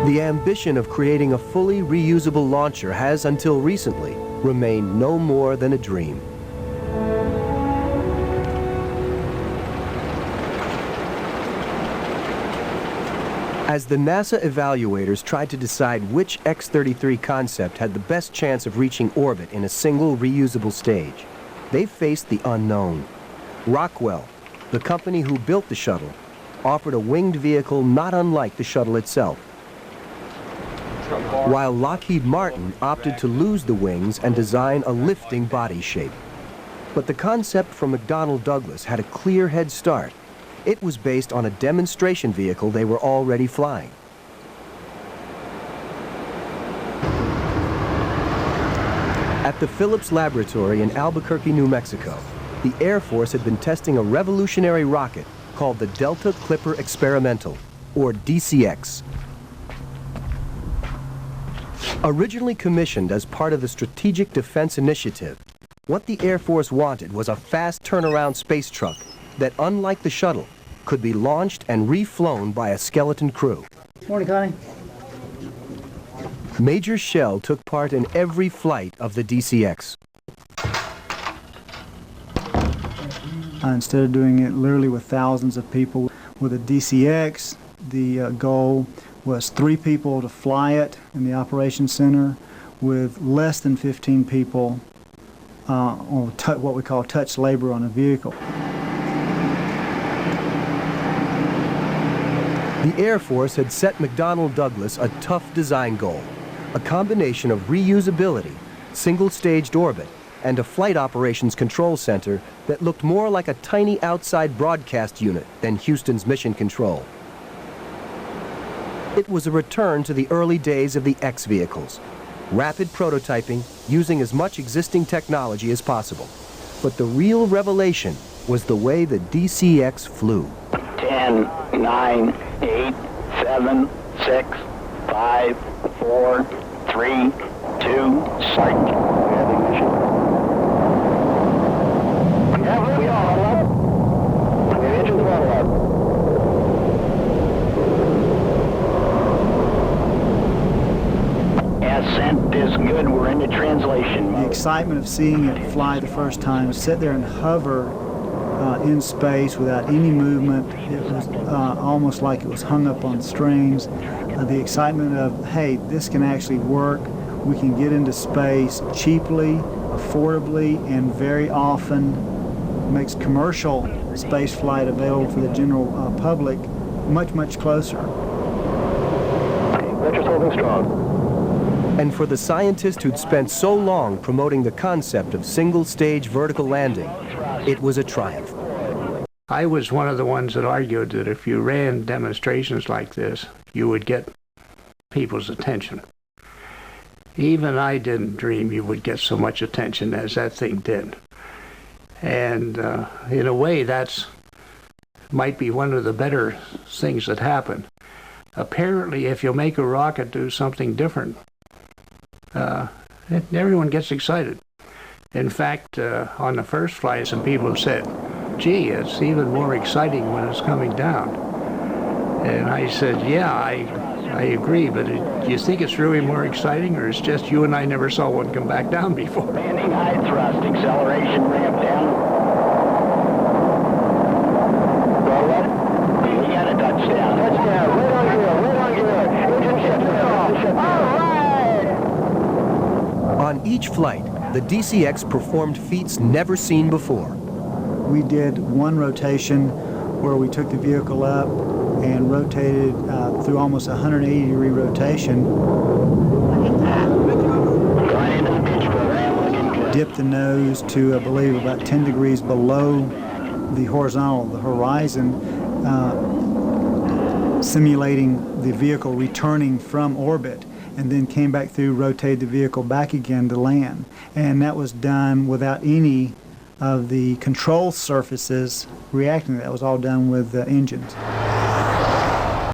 The ambition of creating a fully reusable launcher has, until recently, remained no more than a dream. As the NASA evaluators tried to decide which X-33 concept had the best chance of reaching orbit in a single reusable stage, they faced the unknown. Rockwell, the company who built the shuttle, offered a winged vehicle not unlike the shuttle itself, while Lockheed Martin opted to lose the wings and design a lifting body shape. But the concept from McDonnell Douglas had a clear head start. It was based on a demonstration vehicle they were already flying. At the Phillips Laboratory in Albuquerque, New Mexico, the Air Force had been testing a revolutionary rocket called the Delta Clipper Experimental, or DCX. Originally commissioned as part of the Strategic Defense Initiative, what the Air Force wanted was a fast turnaround space truck that, unlike the shuttle, could be launched and reflown by a skeleton crew. Morning, Connie. Major Shell took part in every flight of the DCX. Instead of doing it literally with thousands of people, with a DCX, the goal was 3 people to fly it in the operations center with less than 15 people on what we call touch labor on a vehicle. The Air Force had set McDonnell Douglas a tough design goal, a combination of reusability, single-staged orbit, and a flight operations control center that looked more like a tiny outside broadcast unit than Houston's mission control. It was a return to the early days of the X vehicles, rapid prototyping using as much existing technology as possible. But the real revelation was the way the DCX flew. 10, 9, 8, 7, 6, 5, 4, 3, 2, start. We have ignition. We all up. We have engine throttle up. Ascent is good. We're into translation mode. The excitement of seeing it fly the first time, sit there and hover in space without any movement. It was almost like it was hung up on strings. The excitement of, hey, this can actually work. We can get into space cheaply, affordably, and very often makes commercial space flight available for the general public much, much closer. Vector's holding strong. And for the scientist who'd spent so long promoting the concept of single-stage vertical landing, it was a triumph. I was one of the ones that argued that if you ran demonstrations like this, you would get people's attention. Even I didn't dream you would get so much attention as that thing did. And in a way, that's might be one of the better things that happen. Apparently, if you make a rocket do something different, everyone gets excited. In fact, on the first flight, some people have said, gee, it's even more exciting when it's coming down. And I said, yeah, I agree, but do you think it's really more exciting, or it's just you and I never saw one come back down before? Landing high thrust, acceleration ramp down. Roll up. We got a touchdown. Touchdown, right on good, right on good. Engine shut off. All right! On each flight, the DCX performed feats never seen before. We did one rotation where we took the vehicle up and rotated through almost a 180-degree rotation. Dipped the nose to, I believe, about 10 degrees below the horizontal, the horizon, simulating the vehicle returning from orbit, and then came back through, rotated the vehicle back again to land. And that was done without any of the control surfaces reacting. That was all done with engines.